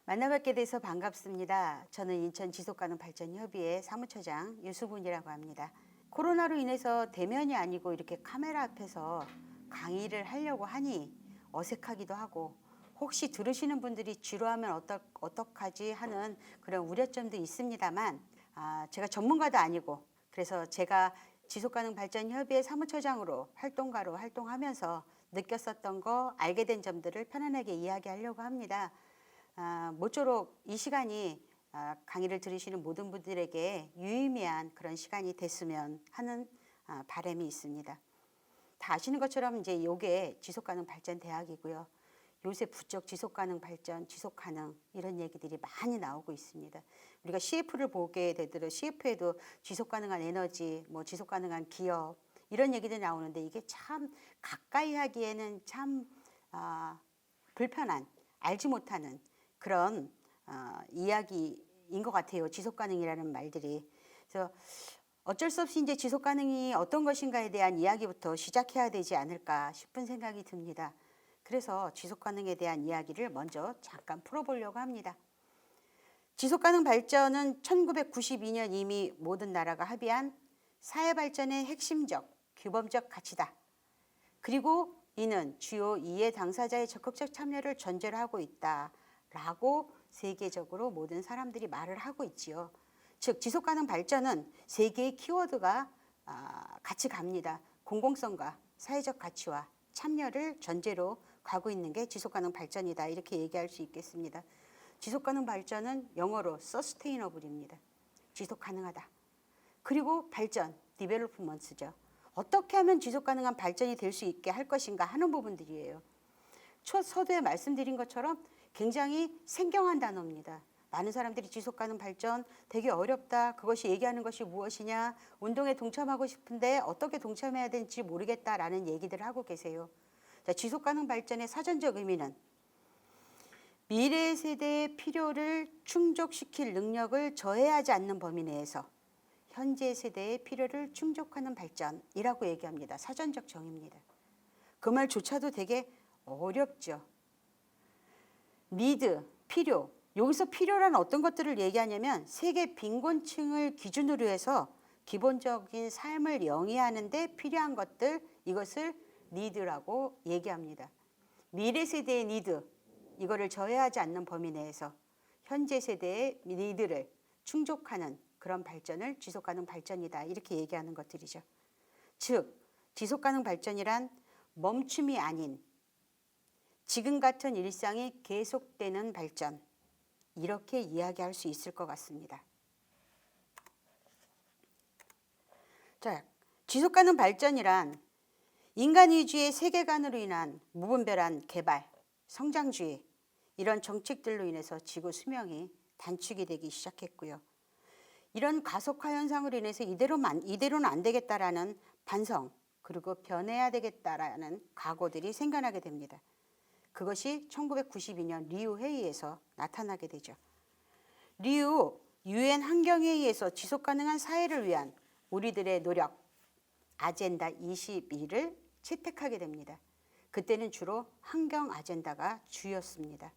만나뵙게 돼서 반갑습니다. 저는 인천 지속가능발전협의회 사무처장 유수분이라고 합니다. 코로나로 인해서 대면이 아니고 이렇게 카메라 앞에서 강의를 하려고 하니 어색하기도 하고 혹시 들으시는 분들이 지루하면 어떡하지 하는 그런 우려점도 있습니다만 제가 전문가도 아니고 그래서 제가 지속가능발전협의회 사무처장으로 활동가로 활동하면서 느꼈었던 거 알게 된 점들을 편안하게 이야기하려고 합니다. 모쪼록 이 시간이 강의를 들으시는 모든 분들에게 유의미한 그런 시간이 됐으면 하는 바람이 있습니다. 다 아시는 것처럼 이제 이게 지속가능발전대학이고요. 요새 부쩍 지속가능발전, 지속가능 이런 얘기들이 많이 나오고 있습니다. 우리가 CF를 보게 되더라도 CF에도 지속가능한 에너지, 뭐 지속가능한 기업 이런 얘기들이 나오는데 이게 참 가까이 하기에는 참 불편한, 알지 못하는 그런 이야기인 것 같아요. 지속가능이라는 말들이. 그래서 어쩔 수 없이 이제 지속가능이 어떤 것인가에 대한 이야기부터 시작해야 되지 않을까 싶은 생각이 듭니다. 그래서 지속가능에 대한 이야기를 먼저 잠깐 풀어보려고 합니다. 지속가능 발전은 1992년 이미 모든 나라가 합의한 사회발전의 핵심적, 규범적 가치다. 그리고 이는 주요 이해 당사자의 적극적 참여를 전제로 하고 있다라고 세계적으로 모든 사람들이 말을 하고 있지요. 즉 지속가능 발전은 세 개의 키워드가 같이 갑니다. 공공성과 사회적 가치와 참여를 전제로 가고 있는 게 지속가능 발전이다 이렇게 얘기할 수 있겠습니다. 지속가능 발전은 영어로 sustainable입니다. 지속가능하다. 그리고 발전, development죠. 어떻게 하면 지속가능한 발전이 될 수 있게 할 것인가 하는 부분들이에요. 첫 서두에 말씀드린 것처럼 굉장히 생경한 단어입니다. 많은 사람들이 지속가능 발전 되게 어렵다. 그것이 얘기하는 것이 무엇이냐. 운동에 동참하고 싶은데 어떻게 동참해야 되는지 모르겠다라는 얘기들을 하고 계세요. 자, 지속가능 발전의 사전적 의미는 미래 세대의 필요를 충족시킬 능력을 저해하지 않는 범위 내에서 현재 세대의 필요를 충족하는 발전이라고 얘기합니다. 사전적 정의입니다. 그 말조차도 되게 어렵죠. need, 필요. 여기서 필요란 어떤 것들을 얘기하냐면 세계 빈곤층을 기준으로 해서 기본적인 삶을 영위하는 데 필요한 것들, 이것을 need라고 얘기합니다. 미래 세대의 need, 이거를 저해하지 않는 범위 내에서 현재 세대의 need를 충족하는 그런 발전을 지속가능 발전이다 이렇게 얘기하는 것들이죠. 즉 지속가능 발전이란 멈춤이 아닌 지금 같은 일상이 계속되는 발전, 이렇게 이야기할 수 있을 것 같습니다. 자, 지속가능 발전이란 인간 위주의 세계관으로 인한 무분별한 개발, 성장주의 이런 정책들로 인해서 지구 수명이 단축이 되기 시작했고요. 이런 가속화 현상으로 인해서 이대로는 안 되겠다라는 반성 그리고 변해야 되겠다라는 각오들이 생겨나게 됩니다. 그것이 1992년 리우 회의에서 나타나게 되죠. 리우 유엔 환경회의에서 지속가능한 사회를 위한 우리들의 노력 아젠다 22를 채택하게 됩니다. 그때는 주로 환경 아젠다가 주였습니다.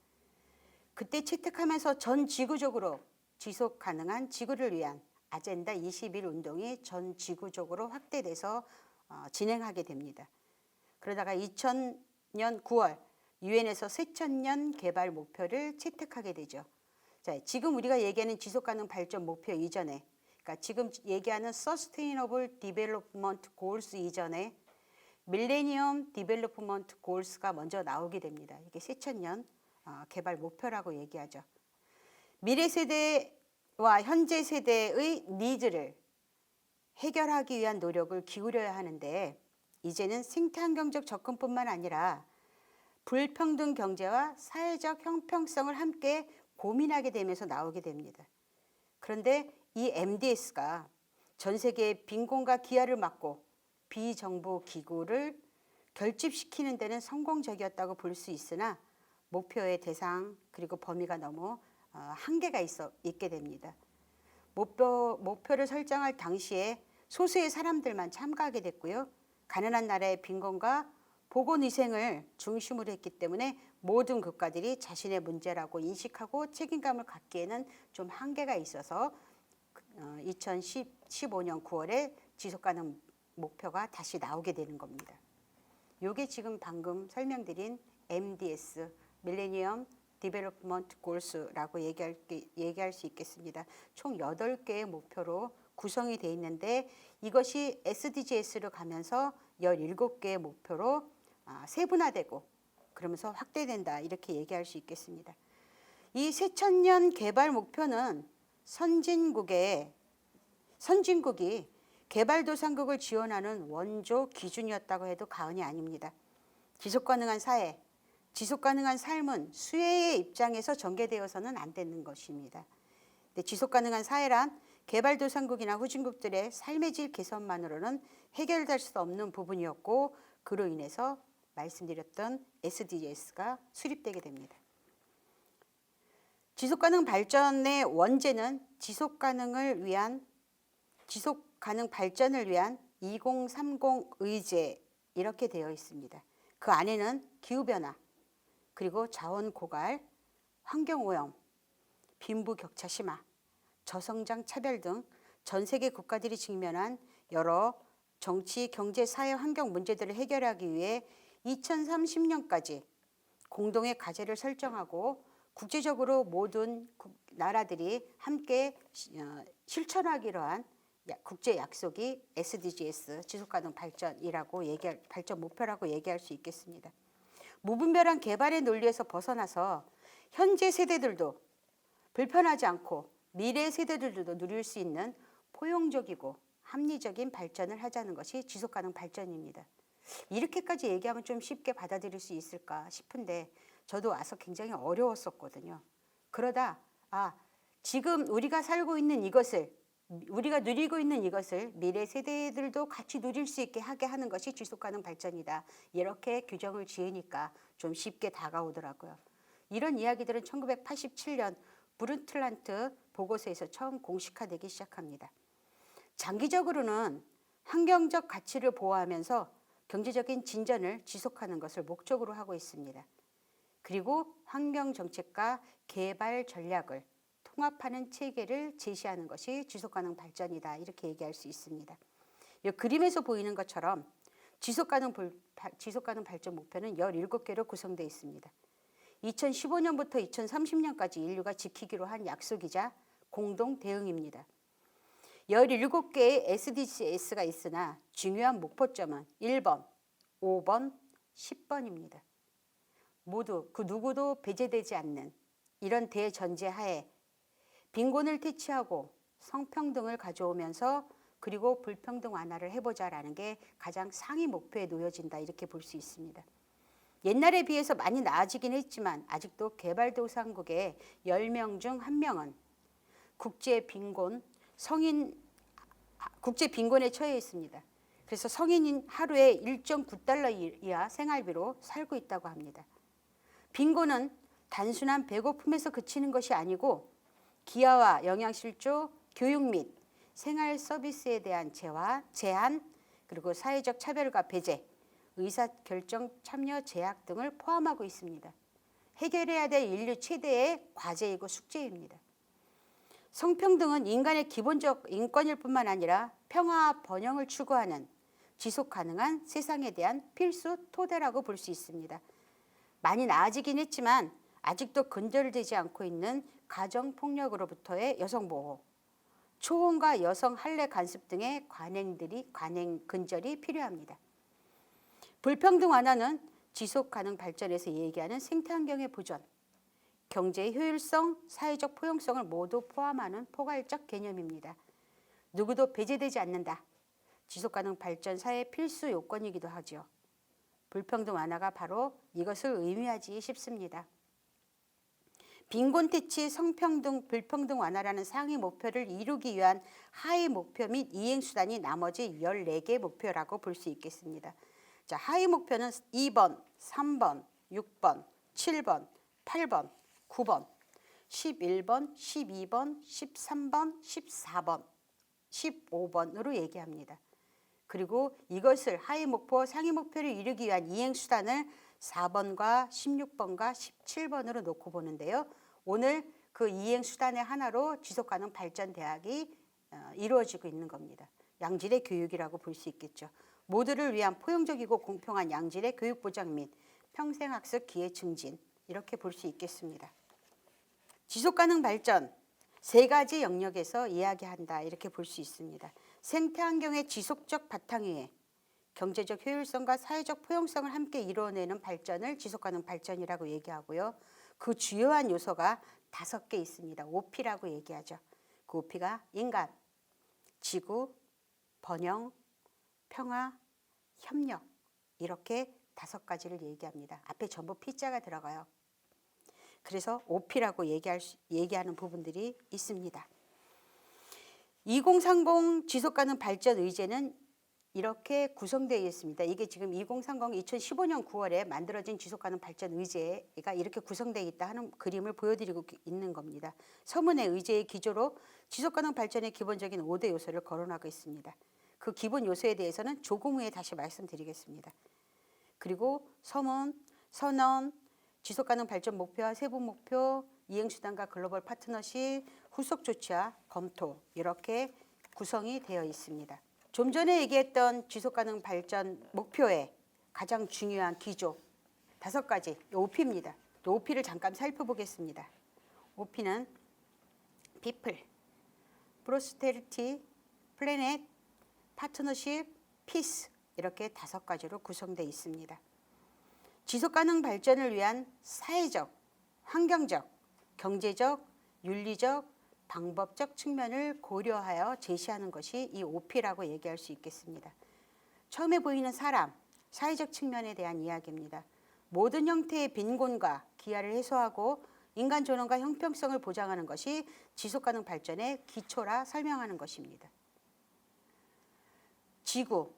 그때 채택하면서 전 지구적으로 지속 가능한 지구를 위한 아젠다 21 운동이 전 지구적으로 확대돼서 진행하게 됩니다. 그러다가 2000년 9월 유엔에서 쇠천년 개발 목표를 채택하게 되죠. 자, 지금 우리가 얘기하는 지속가능 발전 목표 이전에, 그러니까 지금 얘기하는 Sustainable Development Goals 이전에 밀레니엄 디벨롭먼트 골스가 먼저 나오게 됩니다. 이게 쇠천년 개발 목표라고 얘기하죠. 미래 세대와 현재 세대의 니즈를 해결하기 위한 노력을 기울여야 하는데 이제는 생태환경적 접근뿐만 아니라 불평등 경제와 사회적 형평성을 함께 고민하게 되면서 나오게 됩니다. 그런데 이 MDS가 전 세계의 빈곤과 기아를 막고 비정부 기구를 결집시키는 데는 성공적이었다고 볼 수 있으나 목표의 대상 그리고 범위가 너무 한계가 있게 됩니다. 목표를 설정할 당시에 소수의 사람들만 참가하게 됐고요. 가난한 나라의 빈곤과 보건위생을 중심으로 했기 때문에 모든 국가들이 자신의 문제라고 인식하고 책임감을 갖기에는 좀 한계가 있어서 2015년 9월에 지속가능 목표가 다시 나오게 되는 겁니다. 이게 지금 방금 설명드린 MDS, 밀레니엄 디벨롭먼트 골스라고 얘기할 수 있겠습니다. 총 8개의 목표로 구성이 되어 있는데 이것이 SDGs로 가면서 17개의 목표로 세분화되고 그러면서 확대된다 이렇게 얘기할 수 있겠습니다. 이 새천년 개발 목표는 선진국이 개발도상국을 지원하는 원조 기준이었다고 해도 과언이 아닙니다. 지속가능한 사회, 지속가능한 삶은 수혜의 입장에서 전개되어서는 안 되는 것입니다. 지속가능한 사회란 개발도상국이나 후진국들의 삶의 질 개선만으로는 해결될 수 없는 부분이었고 그로 인해서 말씀드렸던 SDGs가 수립되게 됩니다. 지속가능 발전의 원제는 지속가능 발전을 위한 2030 의제 이렇게 되어 있습니다. 그 안에는 기후변화, 그리고 자원 고갈, 환경오염, 빈부격차 심화, 저성장 차별 등 전 세계 국가들이 직면한 여러 정치, 경제, 사회, 환경 문제들을 해결하기 위해 2030년까지 공동의 과제를 설정하고 국제적으로 모든 나라들이 함께 실천하기로 한 국제 약속이 SDGs, 지속가능 발전이라고 발전 목표라고 얘기할 수 있겠습니다. 무분별한 개발의 논리에서 벗어나서 현재 세대들도 불편하지 않고 미래 세대들도 누릴 수 있는 포용적이고 합리적인 발전을 하자는 것이 지속가능 발전입니다. 이렇게까지 얘기하면 좀 쉽게 받아들일 수 있을까 싶은데 저도 와서 굉장히 어려웠었거든요. 그러다 지금 우리가 살고 있는 이것을, 우리가 누리고 있는 이것을 미래 세대들도 같이 누릴 수 있게 하게 하는 것이 지속가능 발전이다. 이렇게 규정을 지으니까 좀 쉽게 다가오더라고요. 이런 이야기들은 1987년 브룬틀란트 보고서에서 처음 공식화되기 시작합니다. 장기적으로는 환경적 가치를 보호하면서 경제적인 진전을 지속하는 것을 목적으로 하고 있습니다. 그리고 환경정책과 개발 전략을 통합하는 체계를 제시하는 것이 지속가능 발전이다. 이렇게 얘기할 수 있습니다. 이 그림에서 보이는 것처럼 지속가능 발전 목표는 17개로 구성되어 있습니다. 2015년부터 2030년까지 인류가 지키기로 한 약속이자 공동 대응입니다. 17개의 SDGs가 있으나 중요한 목표점은 1번, 5번, 10번입니다. 모두 그 누구도 배제되지 않는 이런 대전제 하에 빈곤을 퇴치하고 성평등을 가져오면서 그리고 불평등 완화를 해보자라는 게 가장 상위 목표에 놓여진다 이렇게 볼 수 있습니다. 옛날에 비해서 많이 나아지긴 했지만 아직도 개발도상국의 10명 중 1명은 국제 빈곤에 처해 있습니다. 그래서 성인인 하루에 1.9달러 이하 생활비로 살고 있다고 합니다. 빈곤은 단순한 배고픔에서 그치는 것이 아니고 기아와 영양실조, 교육 및 생활 서비스에 대한 제한, 그리고 사회적 차별과 배제, 의사결정 참여 제약 등을 포함하고 있습니다. 해결해야 될 인류 최대의 과제이고 숙제입니다. 성평등은 인간의 기본적 인권일 뿐만 아니라 평화와 번영을 추구하는 지속가능한 세상에 대한 필수 토대라고 볼 수 있습니다. 많이 나아지긴 했지만 아직도 근절되지 않고 있는 가정폭력으로부터의 여성보호, 초혼과 여성 할례 간섭 등의 관행 근절이 필요합니다. 불평등 완화는 지속가능 발전에서 얘기하는 생태환경의 보존, 경제의 효율성, 사회적 포용성을 모두 포함하는 포괄적 개념입니다. 누구도 배제되지 않는다. 지속가능 발전 사회의 필수 요건이기도 하죠. 불평등 완화가 바로 이것을 의미하지 싶습니다. 빈곤 퇴치, 성평등, 불평등 완화라는 상위 목표를 이루기 위한 하위 목표 및 이행 수단이 나머지 14개 목표라고 볼 수 있겠습니다. 자, 하위 목표는 2번, 3번, 6번, 7번, 8번, 9번, 11번, 12번, 13번, 14번, 15번으로 얘기합니다. 그리고 이것을 하위 목표, 상위 목표를 이루기 위한 이행 수단을 4번과 16번과 17번으로 놓고 보는데요. 오늘 그 이행 수단의 하나로 지속가능 발전 대학이 이루어지고 있는 겁니다. 양질의 교육이라고 볼 수 있겠죠. 모두를 위한 포용적이고 공평한 양질의 교육 보장 및 평생학습 기회 증진, 이렇게 볼 수 있겠습니다. 지속가능 발전, 세 가지 영역에서 이야기한다, 이렇게 볼 수 있습니다. 생태환경의 지속적 바탕 위에 경제적 효율성과 사회적 포용성을 함께 이루어내는 발전을 지속가능 발전이라고 얘기하고요. 그 주요한 요소가 5개 있습니다. OP라고 얘기하죠. 그 OP가 인간, 지구, 번영, 평화, 협력, 이렇게 5가지를 얘기합니다. 앞에 전부 P자가 들어가요. 그래서 OP라고 얘기하는 부분들이 있습니다. 2030 지속가능 발전 의제는 이렇게 구성되어 있습니다. 이게 지금 2030 2015년 9월에 만들어진 지속가능 발전 의제가 이렇게 구성되어 있다 하는 그림을 보여드리고 있는 겁니다. 서문의 의제의 기조로 지속가능 발전의 기본적인 5대 요소를 거론하고 있습니다. 그 기본 요소에 대해서는 조금 후에 다시 말씀드리겠습니다. 그리고 서문, 선언, 지속가능 발전 목표와 세부 목표, 이행수단과 글로벌 파트너십, 후속 조치와 검토, 이렇게 구성이 되어 있습니다. 좀 전에 얘기했던 지속가능 발전 목표의 가장 중요한 기조 5가지, OP입니다. OP를 잠깐 살펴보겠습니다. OP는 People, Prosperity, Planet, Partnership, Peace, 이렇게 5가지로 구성되어 있습니다. 지속가능 발전을 위한 사회적, 환경적, 경제적, 윤리적, 방법적 측면을 고려하여 제시하는 것이 이 OP라고 얘기할 수 있겠습니다. 처음에 보이는 사람, 사회적 측면에 대한 이야기입니다. 모든 형태의 빈곤과 기아를 해소하고 인간 존엄과 형평성을 보장하는 것이 지속가능 발전의 기초라 설명하는 것입니다. 지구,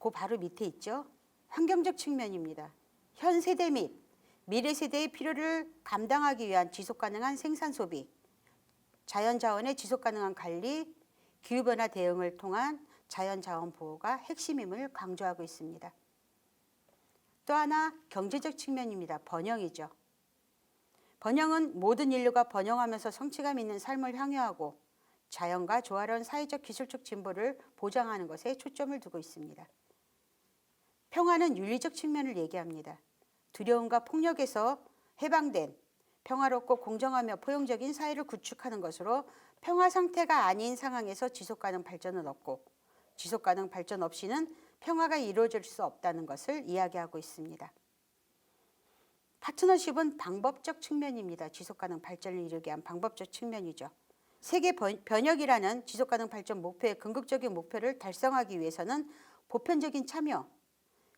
그 바로 밑에 있죠. 환경적 측면입니다. 현 세대 및 미래 세대의 필요를 감당하기 위한 지속가능한 생산 소비, 자연자원의 지속가능한 관리, 기후변화 대응을 통한 자연자원 보호가 핵심임을 강조하고 있습니다. 또 하나 경제적 측면입니다. 번영이죠. 번영은 모든 인류가 번영하면서 성취감 있는 삶을 향유하고 자연과 조화로운 사회적 기술적 진보를 보장하는 것에 초점을 두고 있습니다. 평화는 윤리적 측면을 얘기합니다. 두려움과 폭력에서 해방된 평화롭고 공정하며 포용적인 사회를 구축하는 것으로 평화 상태가 아닌 상황에서 지속가능 발전은 없고 지속가능 발전 없이는 평화가 이루어질 수 없다는 것을 이야기하고 있습니다. 파트너십은 방법적 측면입니다. 지속가능 발전을 이루기 위한 방법적 측면이죠. 세계 번역이라는 지속가능 발전 목표의 궁극적인 목표를 달성하기 위해서는 보편적인 참여,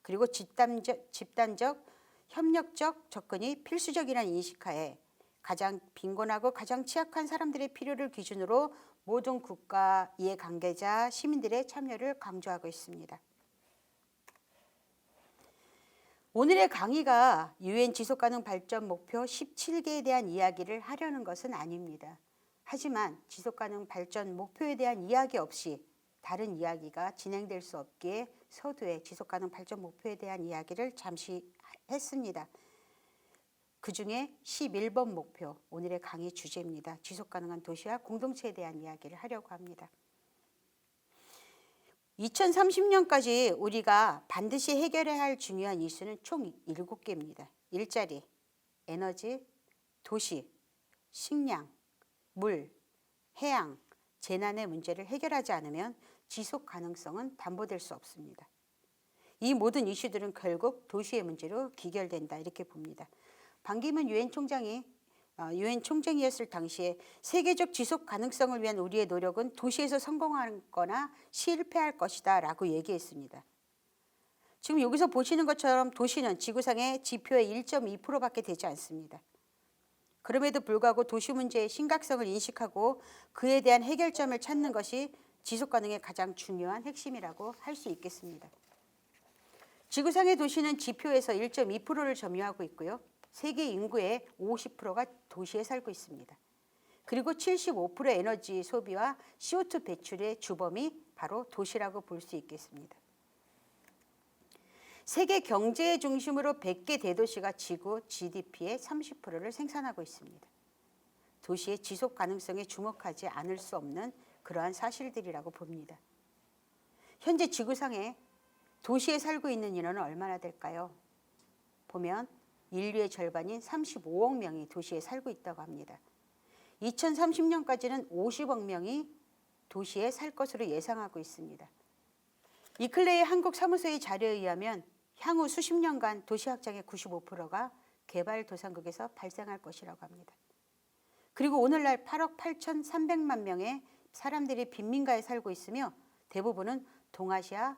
그리고 집단적, 협력적 접근이 필수적이라는 인식하에 가장 빈곤하고 가장 취약한 사람들의 필요를 기준으로 모든 국가, 이해관계자, 시민들의 참여를 강조하고 있습니다. 오늘의 강의가 UN 지속가능 발전 목표 17개에 대한 이야기를 하려는 것은 아닙니다. 하지만 지속가능 발전 목표에 대한 이야기 없이 다른 이야기가 진행될 수 없기에 서두에 지속가능 발전 목표에 대한 이야기를 잠시 했습니다. 그 중에 11번 목표, 오늘의 강의 주제입니다. 지속가능한 도시와 공동체에 대한 이야기를 하려고 합니다. 2030년까지 우리가 반드시 해결해야 할 중요한 이슈는 총 7개입니다. 일자리, 에너지, 도시, 식량, 물, 해양, 재난의 문제를 해결하지 않으면 지속 가능성은 담보될 수 없습니다. 이 모든 이슈들은 결국 도시의 문제로 귀결된다, 이렇게 봅니다. 반기문 유엔 총장이었을 당시에 세계적 지속 가능성을 위한 우리의 노력은 도시에서 성공하거나 실패할 것이다 라고 얘기했습니다. 지금 여기서 보시는 것처럼 도시는 지구상의 지표의 1.2%밖에 되지 않습니다. 그럼에도 불구하고 도시 문제의 심각성을 인식하고 그에 대한 해결점을 찾는 것이 지속가능의 가장 중요한 핵심이라고 할 수 있겠습니다. 지구상의 도시는 지표에서 1.2%를 점유하고 있고요. 세계 인구의 50%가 도시에 살고 있습니다. 그리고 75%의 에너지 소비와 CO2 배출의 주범이 바로 도시라고 볼 수 있겠습니다. 세계 경제의 중심으로 100개 대도시가 지구 GDP의 30%를 생산하고 있습니다. 도시의 지속 가능성에 주목하지 않을 수 없는 그러한 사실들이라고 봅니다. 현재 지구상에 도시에 살고 있는 인원은 얼마나 될까요? 보면 인류의 절반인 35억 명이 도시에 살고 있다고 합니다. 2030년까지는 50억 명이 도시에 살 것으로 예상하고 있습니다. 이클레이 한국 사무소의 자료에 의하면 향후 수십 년간 도시 확장의 95%가 개발도상국에서 발생할 것이라고 합니다. 그리고 오늘날 8억 8,300만 명의 사람들이 빈민가에 살고 있으며 대부분은 동아시아,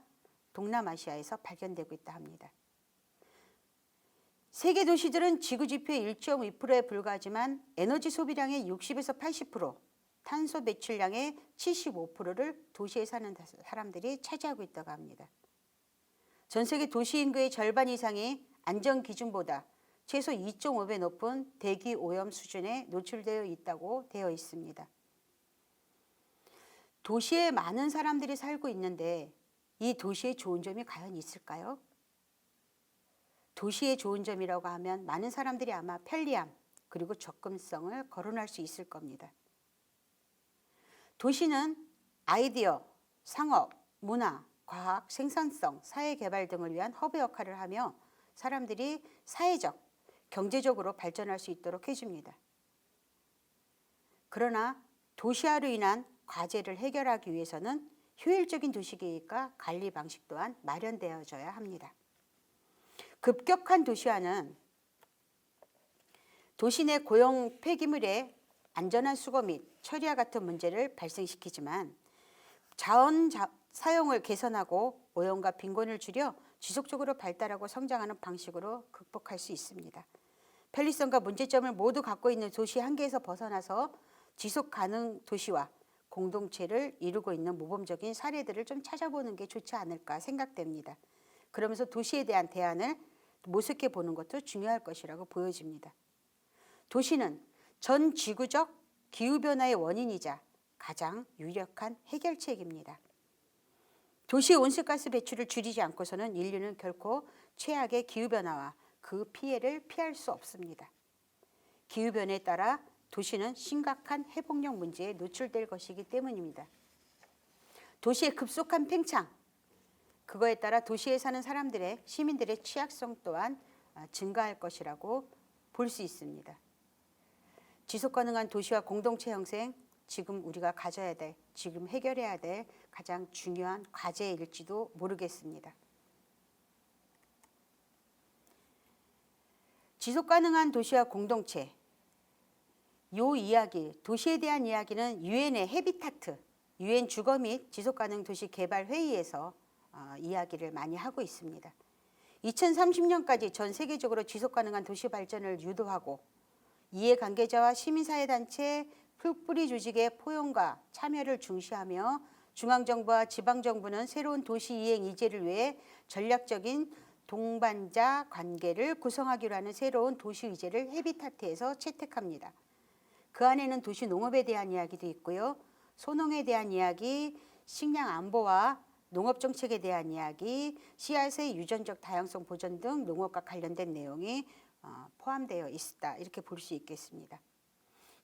동남아시아에서 발견되고 있다 합니다. 세계 도시들은 지구 지표의 1.2%에 불과하지만 에너지 소비량의 60에서 80%, 탄소 배출량의 75%를 도시에 사는 사람들이 차지하고 있다고 합니다. 전 세계 도시 인구의 절반 이상이 안전 기준보다 최소 2.5배 높은 대기 오염 수준에 노출되어 있다고 되어 있습니다. 도시에 많은 사람들이 살고 있는데 이 도시의 좋은 점이 과연 있을까요? 도시의 좋은 점이라고 하면 많은 사람들이 아마 편리함 그리고 접근성을 거론할 수 있을 겁니다. 도시는 아이디어, 상업, 문화, 과학, 생산성, 사회개발 등을 위한 허브 역할을 하며 사람들이 사회적, 경제적으로 발전할 수 있도록 해줍니다. 그러나 도시화로 인한 과제를 해결하기 위해서는 효율적인 도시계획과 관리 방식 또한 마련되어져야 합니다. 급격한 도시화는 도시 내 고용 폐기물의 안전한 수거 및 처리와 같은 문제를 발생시키지만 자원 사용을 개선하고 오염과 빈곤을 줄여 지속적으로 발달하고 성장하는 방식으로 극복할 수 있습니다. 편리성과 문제점을 모두 갖고 있는 도시 한계에서 벗어나서 지속 가능 도시와 공동체를 이루고 있는 모범적인 사례들을 좀 찾아보는 게 좋지 않을까 생각됩니다. 그러면서 도시에 대한 대안을 모색해 보는 것도 중요할 것이라고 보여집니다. 도시는 전 지구적 기후변화의 원인이자 가장 유력한 해결책입니다. 도시의 온실가스 배출을 줄이지 않고서는 인류는 결코 최악의 기후변화와 그 피해를 피할 수 없습니다. 기후변화에 따라 도시는 심각한 회복력 문제에 노출될 것이기 때문입니다. 도시의 급속한 팽창, 그거에 따라 도시에 사는 시민들의 취약성 또한 증가할 것이라고 볼 수 있습니다. 지속가능한 도시와 공동체 형성, 지금 우리가 가져야 될, 지금 해결해야 될 가장 중요한 과제일지도 모르겠습니다. 지속가능한 도시와 공동체, 요 이야기, 도시에 대한 이야기는 유엔의 헤비타트, 유엔 주거 및 지속가능 도시 개발 회의에서 이야기를 많이 하고 있습니다. 2030년까지 전 세계적으로 지속가능한 도시 발전을 유도하고 이해관계자와 시민사회단체, 풀뿌리 조직의 포용과 참여를 중시하며 중앙정부와 지방정부는 새로운 도시 이행 이제를 위해 전략적인 동반자 관계를 구성하기로 하는 새로운 도시 의제를 헤비타트에서 채택합니다. 그 안에는 도시 농업에 대한 이야기도 있고요. 소농에 대한 이야기, 식량 안보와 농업 정책에 대한 이야기, 씨앗의 유전적 다양성 보존 등 농업과 관련된 내용이 포함되어 있다. 이렇게 볼 수 있겠습니다.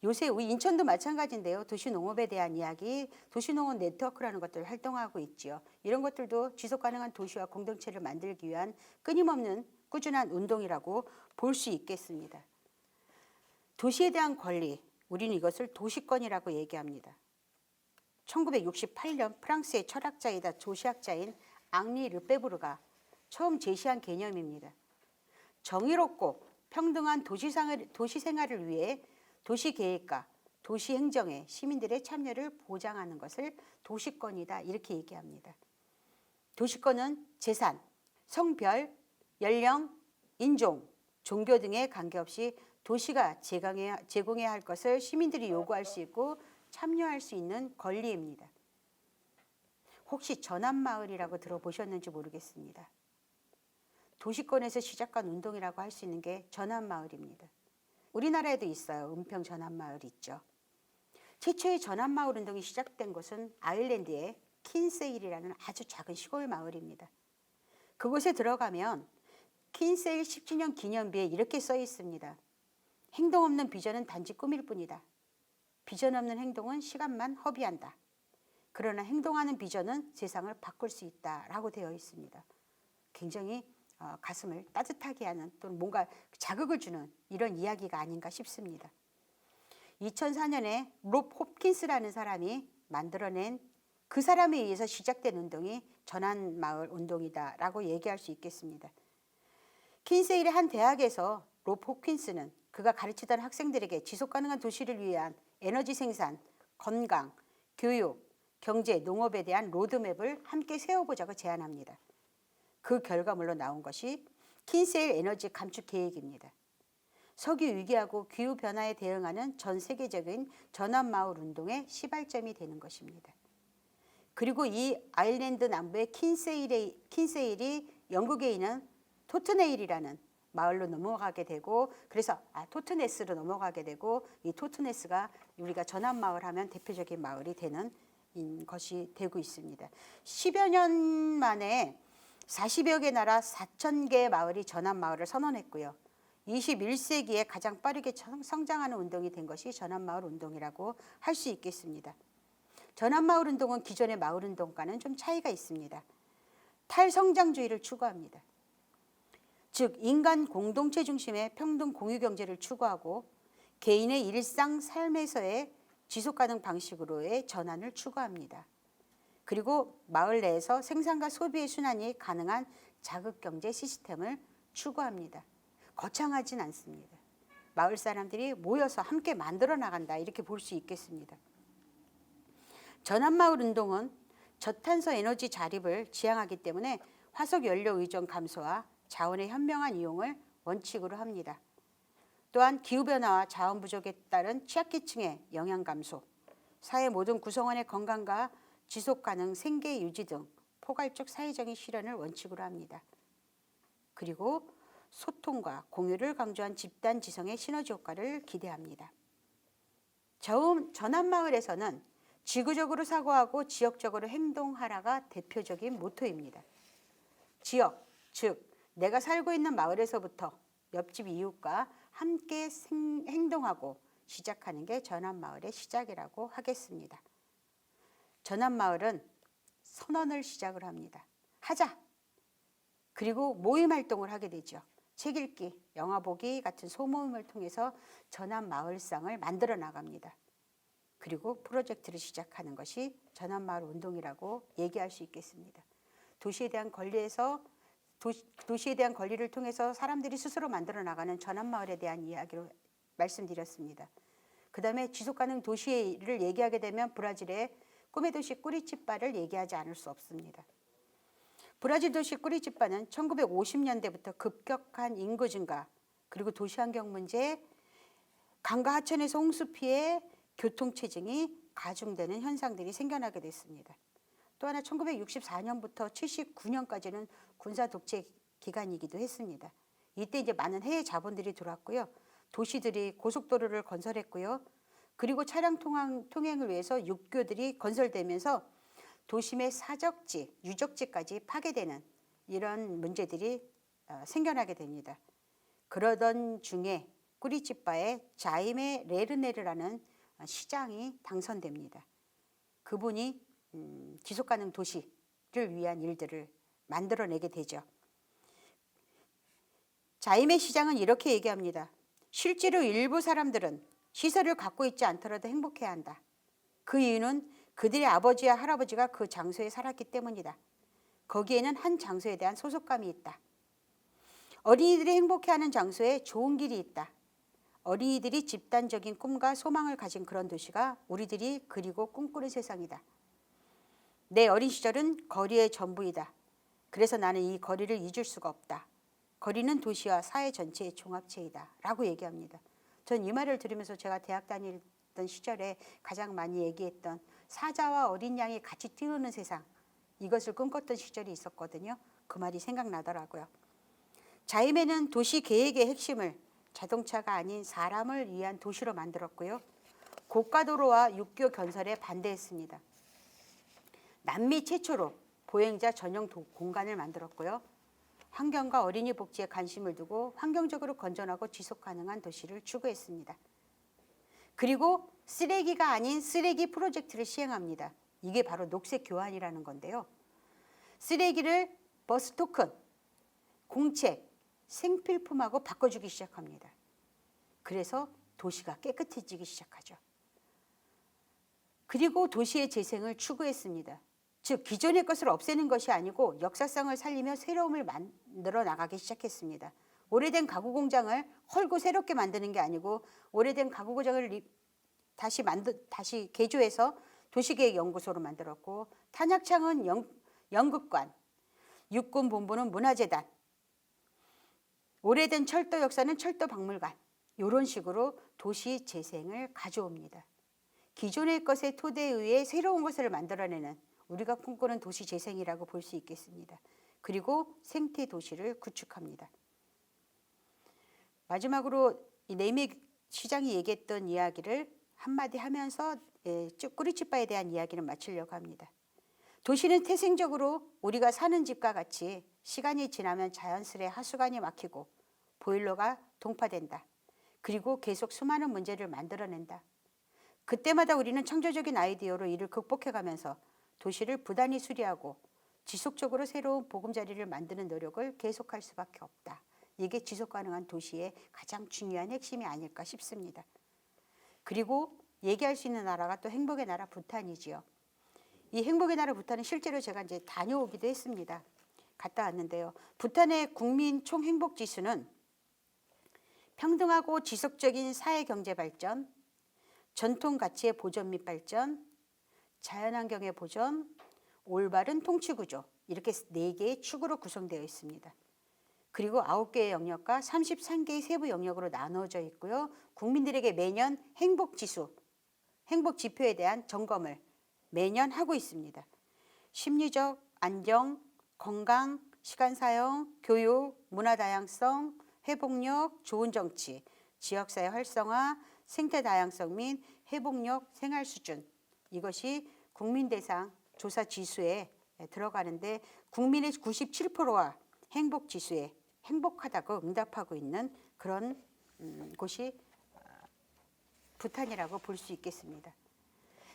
요새 우리 인천도 마찬가지인데요. 도시농업에 대한 이야기, 도시농업 네트워크라는 것들을 활동하고 있죠. 이런 것들도 지속가능한 도시와 공동체를 만들기 위한 끊임없는 꾸준한 운동이라고 볼 수 있겠습니다. 도시에 대한 권리, 우리는 이것을 도시권이라고 얘기합니다. 1968년 프랑스의 철학자이다 도시학자인 앙리 르페부르가 처음 제시한 개념입니다. 정의롭고 평등한 도시 생활을 위해 도시계획과 도시행정에 시민들의 참여를 보장하는 것을 도시권이다 이렇게 얘기합니다. 도시권은 재산, 성별, 연령, 인종, 종교 등에 관계없이 도시가 제공해야 할 것을 시민들이 요구할 수 있고 참여할 수 있는 권리입니다. 혹시 전환마을이라고 들어보셨는지 모르겠습니다. 도시권에서 시작한 운동이라고 할 수 있는 게 전환마을입니다. 우리나라에도 있어요. 은평 전환마을 있죠. 최초의 전환마을 운동이 시작된 곳은 아일랜드의 킨세일이라는 아주 작은 시골 마을입니다. 그곳에 들어가면 킨세일 10주년 기념비에 이렇게 써 있습니다. 행동 없는 비전은 단지 꿈일 뿐이다. 비전 없는 행동은 시간만 허비한다. 그러나 행동하는 비전은 세상을 바꿀 수 있다라고 되어 있습니다. 굉장히 가슴을 따뜻하게 하는 또는 뭔가 자극을 주는 이런 이야기가 아닌가 싶습니다. 2004년에 롭 홉킨스라는 사람이 만들어낸 그 사람에 의해서 시작된 운동이 전환마을 운동이다라고 얘기할 수 있겠습니다. 킨세일의 한 대학에서 롭 홉킨스는 그가 가르치던 학생들에게 지속가능한 도시를 위한 에너지 생산, 건강, 교육, 경제, 농업에 대한 로드맵을 함께 세워보자고 제안합니다. 그 결과물로 나온 것이 킨세일 에너지 감축 계획입니다. 석유 위기하고 기후변화에 대응하는 전 세계적인 전환마을 운동의 시발점이 되는 것입니다. 그리고 이 아일랜드 남부의 킨세일이 영국에 있는 토트네일이라는 마을로 넘어가게 되고, 그래서 토트네스로 넘어가게 되고, 이 토트네스가 우리가 전환마을 하면 대표적인 마을이 되는 것이 되고 있습니다. 10여 년 만에 40여 개 나라 4,000개 마을이 전환마을을 선언했고요. 21세기에 가장 빠르게 성장하는 운동이 된 것이 전환마을 운동이라고 할 수 있겠습니다. 전환마을 운동은 기존의 마을 운동과는 좀 차이가 있습니다. 탈성장주의를 추구합니다. 즉 인간 공동체 중심의 평등 공유 경제를 추구하고 개인의 일상 삶에서의 지속가능 방식으로의 전환을 추구합니다. 그리고 마을 내에서 생산과 소비의 순환이 가능한 자급경제 시스템을 추구합니다. 거창하진 않습니다. 마을 사람들이 모여서 함께 만들어 나간다, 이렇게 볼 수 있겠습니다. 전환마을 운동은 저탄소 에너지 자립을 지향하기 때문에 화석 연료 의존 감소와 자원의 현명한 이용을 원칙으로 합니다. 또한 기후변화와 자원 부족에 따른 취약계층의 영양 감소, 사회 모든 구성원의 건강과 지속가능 생계 유지 등 포괄적 사회적인 실현을 원칙으로 합니다. 그리고 소통과 공유를 강조한 집단 지성의 시너지 효과를 기대합니다. 전환마을에서는 지구적으로 사고하고 지역적으로 행동하라가 대표적인 모토입니다. 지역, 즉 내가 살고 있는 마을에서부터 옆집 이웃과 함께 행동하고 시작하는 게 전환마을의 시작이라고 하겠습니다. 전환마을은 선언을 시작을 합니다. 하자! 그리고 모임 활동을 하게 되죠. 책 읽기, 영화 보기 같은 소모임을 통해서 전환마을상을 만들어 나갑니다. 그리고 프로젝트를 시작하는 것이 전환마을 운동이라고 얘기할 수 있겠습니다. 도시에 대한 권리를 통해서 사람들이 스스로 만들어 나가는 전환마을에 대한 이야기로 말씀드렸습니다. 그 다음에 지속가능 도시를 얘기하게 되면 브라질의 꿈의 도시 꾸리치빠를 얘기하지 않을 수 없습니다. 브라질 도시 꾸리치빠는 1950년대부터 급격한 인구 증가, 그리고 도시환경 문제, 강과 하천에서 홍수 피해, 교통체증이 가중되는 현상들이 생겨나게 됐습니다. 또 하나 1964년부터 79년까지는 군사 독재 기간이기도 했습니다. 이때 이제 많은 해외 자본들이 들어왔고요. 도시들이 고속도로를 건설했고요. 그리고 차량 통행을 위해서 육교들이 건설되면서 도심의 사적지, 유적지까지 파괴되는 이런 문제들이 생겨나게 됩니다. 그러던 중에 꾸리치빠의 자이메 레르네르라는 시장이 당선됩니다. 그분이 지속가능 도시를 위한 일들을 만들어내게 되죠. 자이메 시장은 이렇게 얘기합니다. 실제로 일부 사람들은 시설을 갖고 있지 않더라도 행복해야 한다. 그 이유는 그들의 아버지와 할아버지가 그 장소에 살았기 때문이다. 거기에는 한 장소에 대한 소속감이 있다. 어린이들이 행복해하는 장소에 좋은 길이 있다. 어린이들이 집단적인 꿈과 소망을 가진 그런 도시가 우리들이 그리고 꿈꾸는 세상이다. 내 어린 시절은 거리의 전부이다. 그래서 나는 이 거리를 잊을 수가 없다. 거리는 도시와 사회 전체의 종합체이다. 라고 얘기합니다. 전 이 말을 들으면서 제가 대학 다니던 시절에 가장 많이 얘기했던 사자와 어린 양이 같이 뛰노는 세상, 이것을 꿈꿨던 시절이 있었거든요. 그 말이 생각나더라고요. 자이메는 도시 계획의 핵심을 자동차가 아닌 사람을 위한 도시로 만들었고요. 고가도로와 육교 건설에 반대했습니다. 남미 최초로 보행자 전용 공간을 만들었고요. 환경과 어린이 복지에 관심을 두고 환경적으로 건전하고 지속 가능한 도시를 추구했습니다. 그리고 쓰레기가 아닌 쓰레기 프로젝트를 시행합니다. 이게 바로 녹색 교환이라는 건데요. 쓰레기를 버스 토큰, 공책, 생필품하고 바꿔주기 시작합니다. 그래서 도시가 깨끗해지기 시작하죠. 그리고 도시의 재생을 추구했습니다. 즉 기존의 것을 없애는 것이 아니고 역사성을 살리며 새로움을 만들어 나가기 시작했습니다. 오래된 가구 공장을 헐고 새롭게 만드는 게 아니고 오래된 가구 공장을 다시 개조해서 도시계획연구소로 만들었고, 탄약창은 연극관, 육군본부는 문화재단, 오래된 철도 역사는 철도박물관, 이런 식으로 도시 재생을 가져옵니다. 기존의 것의 토대에 의해 새로운 것을 만들어내는 우리가 꿈꾸는 도시 재생이라고 볼 수 있겠습니다. 그리고 생태 도시를 구축합니다. 마지막으로 이 네이미 시장이 얘기했던 이야기를 한마디 하면서 꾸리치바에 대한 이야기를 마치려고 합니다. 도시는 태생적으로 우리가 사는 집과 같이 시간이 지나면 자연스레 하수관이 막히고 보일러가 동파된다. 그리고 계속 수많은 문제를 만들어낸다. 그때마다 우리는 창조적인 아이디어로 이를 극복해가면서 도시를 부단히 수리하고 지속적으로 새로운 보금자리를 만드는 노력을 계속할 수밖에 없다. 이게 지속가능한 도시의 가장 중요한 핵심이 아닐까 싶습니다. 그리고 얘기할 수 있는 나라가 또 행복의 나라 부탄이지요. 이 행복의 나라 부탄은 실제로 제가 이제 다녀오기도 했습니다. 갔다 왔는데요. 부탄의 국민 총행복지수는 평등하고 지속적인 사회경제 발전, 전통 가치의 보존 및 발전, 자연환경의 보존, 올바른 통치구조, 이렇게 4개의 축으로 구성되어 있습니다. 그리고 9개의 영역과 33개의 세부 영역으로 나누어져 있고요. 국민들에게 매년 행복지수, 행복지표에 대한 점검을 매년 하고 있습니다. 심리적 안정, 건강, 시간사용, 교육, 문화다양성, 회복력, 좋은 정치, 지역사회 활성화, 생태 다양성 및 회복력, 생활 수준, 이것이 국민대상 조사 지수에 들어가는데 국민의 97%가 행복지수에 행복하다고 응답하고 있는 그런 곳이 부탄이라고 볼 수 있겠습니다.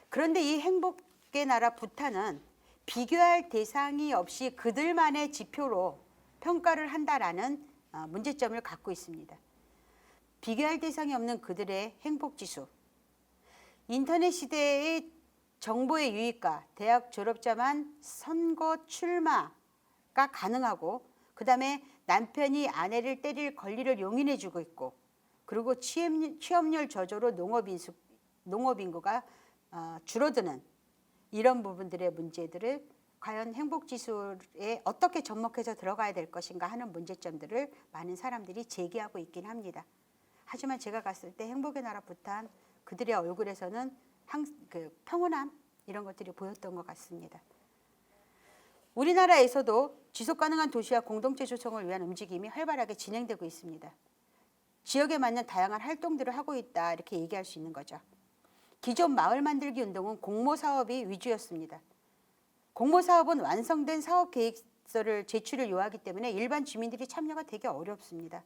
그런데 이 행복의 나라 부탄은 비교할 대상이 없이 그들만의 지표로 평가를 한다라는 문제점을 갖고 있습니다. 비교할 대상이 없는 그들의 행복지수, 인터넷 시대의 정보의 유입과 대학 졸업자만 선거 출마가 가능하고, 그 다음에 남편이 아내를 때릴 권리를 용인해주고 있고, 그리고 취업률 저조로 농업인구가 줄어드는 이런 부분들의 문제들을 과연 행복지수에 어떻게 접목해서 들어가야 될 것인가 하는 문제점들을 많은 사람들이 제기하고 있긴 합니다. 하지만 제가 갔을 때 행복의 나라 부탄, 그들의 얼굴에서는 평온함, 이런 것들이 보였던 것 같습니다. 우리나라에서도 지속가능한 도시와 공동체 조성을 위한 움직임이 활발하게 진행되고 있습니다. 지역에 맞는 다양한 활동들을 하고 있다, 이렇게 얘기할 수 있는 거죠. 기존 마을 만들기 운동은 공모사업이 위주였습니다. 공모사업은 완성된 사업계획서를 제출을 요하기 때문에 일반 주민들이 참여가 되게 어렵습니다.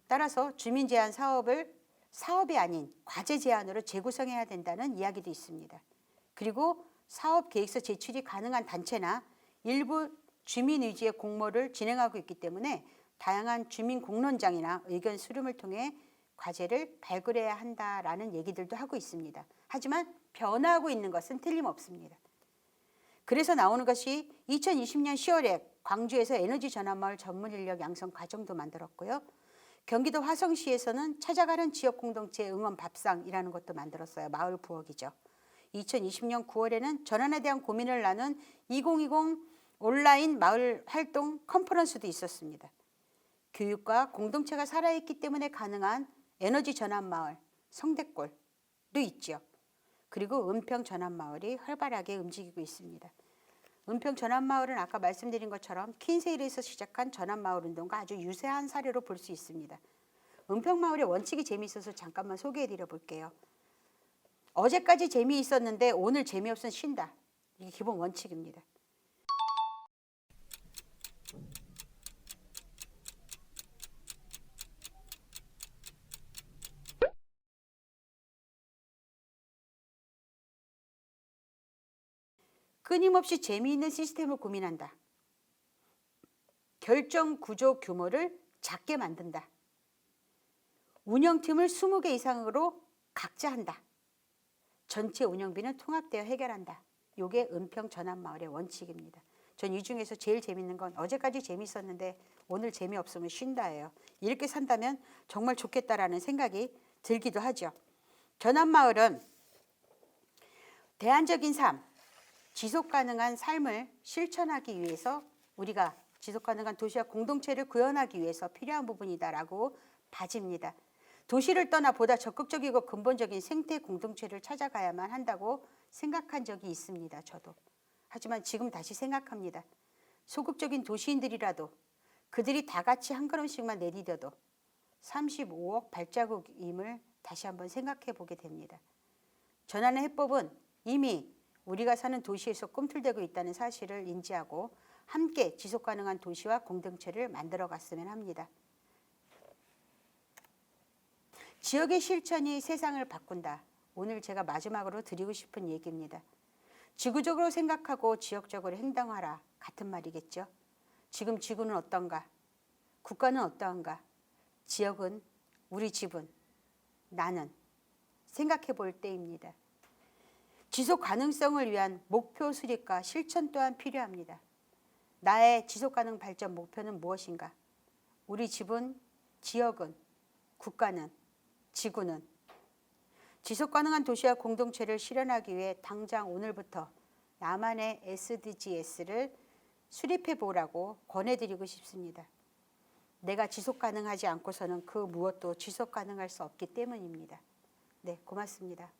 따라서 주민 제한 사업을 사업이 아닌 과제 제안으로 재구성해야 된다는 이야기도 있습니다. 그리고 사업 계획서 제출이 가능한 단체나 일부 주민 위주의 공모를 진행하고 있기 때문에 다양한 주민 공론장이나 의견 수렴을 통해 과제를 발굴해야 한다라는 얘기들도 하고 있습니다. 하지만 변화하고 있는 것은 틀림없습니다. 그래서 나오는 것이 2020년 10월에 광주에서 에너지 전환마을 전문 인력 양성 과정도 만들었고요. 경기도 화성시에서는 찾아가는 지역 공동체 응원 밥상이라는 것도 만들었어요. 마을 부엌이죠. 2020년 9월에는 전환에 대한 고민을 나눈 2020 온라인 마을 활동 컨퍼런스도 있었습니다. 교육과 공동체가 살아있기 때문에 가능한 에너지 전환 마을 성대골도 있죠. 그리고 은평 전환 마을이 활발하게 움직이고 있습니다. 은평 전환 마을은 아까 말씀드린 것처럼 킨세일에서 시작한 전환 마을 운동과 아주 유사한 사례로 볼 수 있습니다. 은평 마을의 원칙이 재미있어서 잠깐만 소개해 드려 볼게요. 어제까지 재미있었는데 오늘 재미없으면 쉰다. 이게 기본 원칙입니다. 끊임없이 재미있는 시스템을 고민한다. 결정 구조 규모를 작게 만든다. 운영팀을 20개 이상으로 각자 한다. 전체 운영비는 통합되어 해결한다. 이게 은평 전환마을의 원칙입니다. 전 이 중에서 제일 재밌는 건 어제까지 재밌었는데 오늘 재미없으면 쉰다예요. 이렇게 산다면 정말 좋겠다라는 생각이 들기도 하죠. 전환마을은 대안적인 삶, 지속가능한 삶을 실천하기 위해서 우리가 지속가능한 도시와 공동체를 구현하기 위해서 필요한 부분이다라고 봐집니다. 도시를 떠나 보다 적극적이고 근본적인 생태 공동체를 찾아가야만 한다고 생각한 적이 있습니다. 저도. 하지만 지금 다시 생각합니다. 소극적인 도시인들이라도 그들이 다 같이 한 걸음씩만 내디뎌도 35억 발자국임을 다시 한번 생각해 보게 됩니다. 전환의 해법은 이미 우리가 사는 도시에서 꿈틀대고 있다는 사실을 인지하고 함께 지속가능한 도시와 공동체를 만들어 갔으면 합니다. 지역의 실천이 세상을 바꾼다. 오늘 제가 마지막으로 드리고 싶은 얘기입니다. 지구적으로 생각하고 지역적으로 행동하라. 같은 말이겠죠. 지금 지구는 어떤가? 국가는 어떠한가? 지역은, 우리 집은, 나는 생각해 볼 때입니다. 지속 가능성을 위한 목표 수립과 실천 또한 필요합니다. 나의 지속 가능 발전 목표는 무엇인가? 우리 집은, 지역은, 국가는, 지구는 지속 가능한 도시와 공동체를 실현하기 위해 당장 오늘부터 나만의 SDGs를 수립해 보라고 권해드리고 싶습니다. 내가 지속 가능하지 않고서는 그 무엇도 지속 가능할 수 없기 때문입니다. 네, 고맙습니다.